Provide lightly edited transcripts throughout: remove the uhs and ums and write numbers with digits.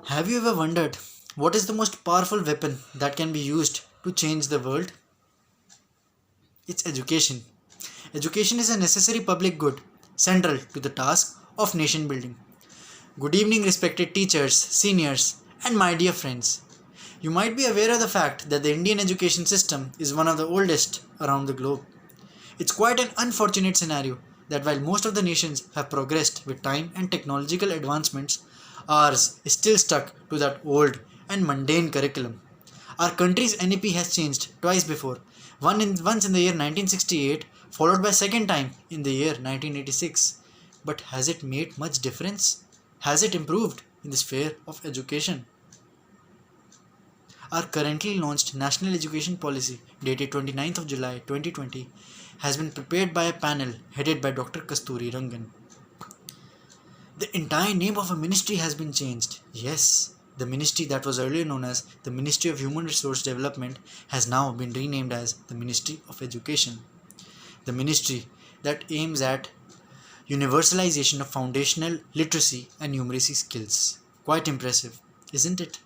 Have you ever wondered what is the most powerful weapon that can be used to change the world? It's education. Education is a necessary public good, central to the task of nation building. Good evening, respected teachers, seniors, and my dear friends. You might be aware of the fact that the Indian education system is one of the oldest around the globe. It's quite an unfortunate scenario that while most of the nations have progressed with time and technological advancements, ours is still stuck to that old and mundane curriculum. Our country's NEP has changed twice before, once in the year 1968, followed by second time in the year 1986. But has it made much difference? Has it improved in the sphere of education? Our currently launched National Education Policy, dated 29th of July 2020, has been prepared by a panel headed by Dr. Kasturi Rangan. The entire name of a ministry has been changed. Yes, the ministry that was earlier known as the Ministry of Human Resource Development has now been renamed as the Ministry of Education. The ministry that aims at universalization of foundational literacy and numeracy skills. Quite impressive, isn't it?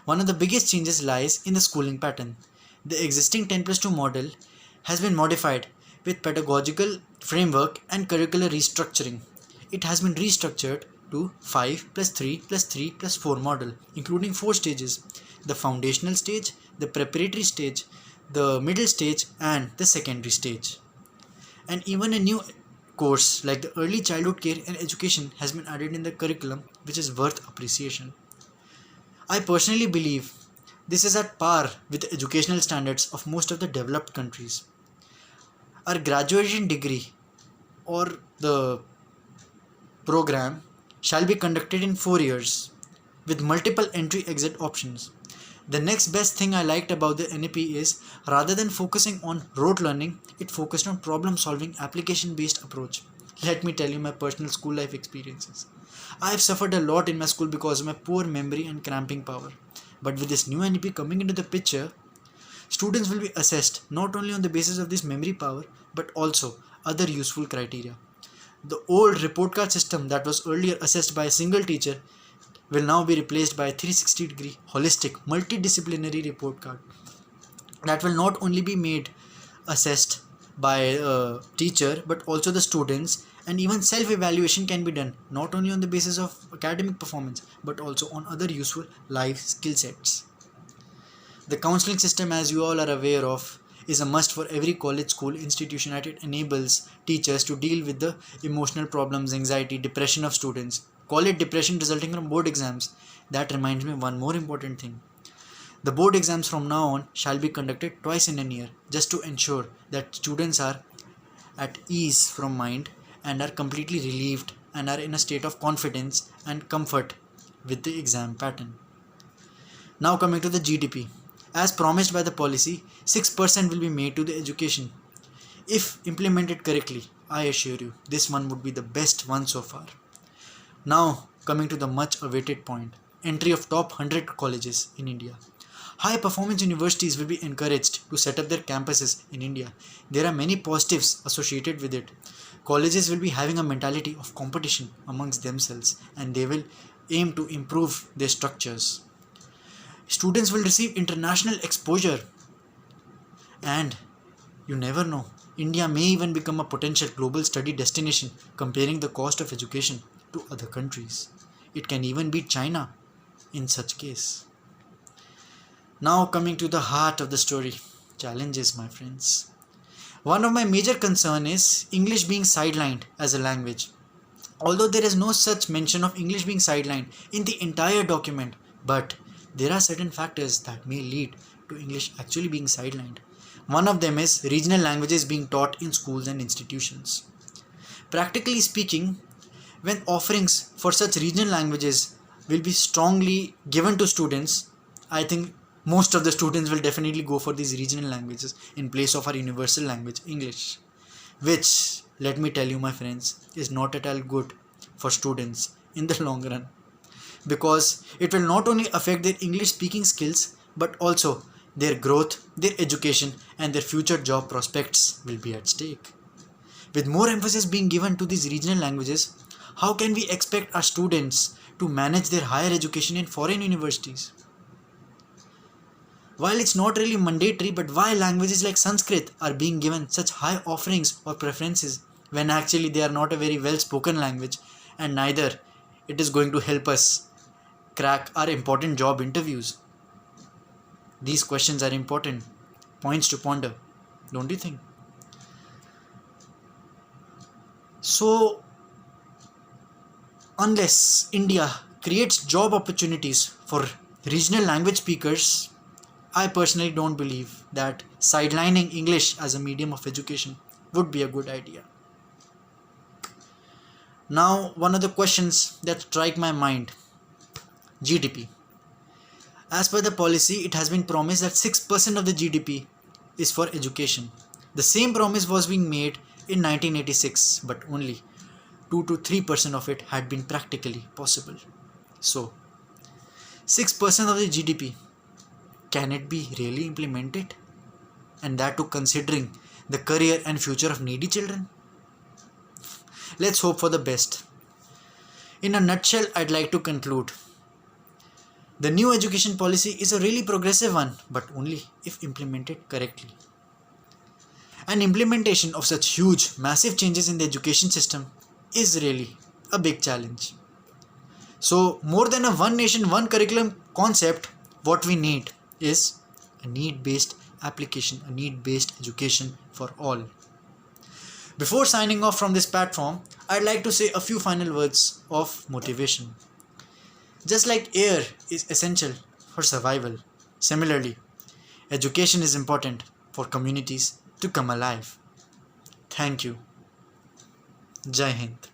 One of the biggest changes lies in the schooling pattern. The existing 10 plus 2 model has been modified with pedagogical framework and curricular restructuring. It has been restructured to 5 plus 3 plus 3 plus 4 model, including 4 stages: the foundational stage, the preparatory stage, the middle stage, and the secondary stage. And even a new course like the early childhood care and education has been added in the curriculum, which is worth appreciation. I personally believe this is at par with the educational standards of most of the developed countries. Our graduation degree or the program shall be conducted in 4 years with multiple entry exit options. The next best thing I liked about the NEP is rather than focusing on rote learning, it focused on problem solving application based approach. Let me tell you my personal school life experiences. I have suffered a lot in my school because of my poor memory and cramping power. But with this new NEP coming into the picture, students will be assessed not only on the basis of this memory power but also other useful criteria. The old report card system that was earlier assessed by a single teacher will now be replaced by a 360-degree holistic multidisciplinary report card that will not only be made assessed by a teacher but also the students, and even self-evaluation can be done not only on the basis of academic performance but also on other useful life skill sets. The counseling system, as you all are aware of, is a must for every college, school, institution, and it enables teachers to deal with the emotional problems, anxiety, depression of students. Call it depression resulting from board exams. That reminds me of one more important thing. The board exams from now on shall be conducted twice in a year, just to ensure that students are at ease from mind and are completely relieved and are in a state of confidence and comfort with the exam pattern. Now coming to the GDP. As promised by the policy, 6% will be made to the education. If implemented correctly, I assure you, this one would be the best one so far. Now coming to the much awaited point, entry of top 100 colleges in India. High performance universities will be encouraged to set up their campuses in India. There are many positives associated with it. Colleges will be having a mentality of competition amongst themselves and they will aim to improve their structures. Students will receive international exposure, and you never know, India may even become a potential global study destination comparing the cost of education to other countries. It can even beat China in such case. Now coming to the heart of the story, challenges, my friends. One of my major concern is English being sidelined as a language. Although there is no such mention of English being sidelined in the entire document, but there are certain factors that may lead to English actually being sidelined. One of them is regional languages being taught in schools and institutions. Practically speaking, when offerings for such regional languages will be strongly given to students, I think most of the students will definitely go for these regional languages in place of our universal language, English, which, let me tell you, my friends, is not at all good for students in the long run, because it will not only affect their English speaking skills but also their growth, their education, and their future job prospects will be at stake. With more emphasis being given to these regional languages, how can we expect our students to manage their higher education in foreign universities? While it's not really mandatory, but why languages like Sanskrit are being given such high offerings or preferences when actually they are not a very well spoken language, and neither it is going to help us crack our important job interviews? These questions are important points to ponder, don't you think? So, unless India creates job opportunities for regional language speakers, I personally don't believe that sidelining English as a medium of education would be a good idea. Now, one of the questions that strike my mind: GDP. As per the policy, it has been promised that 6% of the GDP is for education. The same promise was being made in 1986, but only 2 to 3% of it had been practically possible. So, 6% of the GDP, can it be really implemented? And that too considering the career and future of needy children? Let's hope for the best. In a nutshell, I'd like to conclude: the new education policy is a really progressive one, but only if implemented correctly. And implementation of such huge, massive changes in the education system is really a big challenge. So, more than a one nation, one curriculum concept, what we need is a need-based application, a need-based education for all. Before signing off from this platform, I'd like to say a few final words of motivation. Just like air is essential for survival, similarly, education is important for communities to come alive. Thank you. Jai Hind.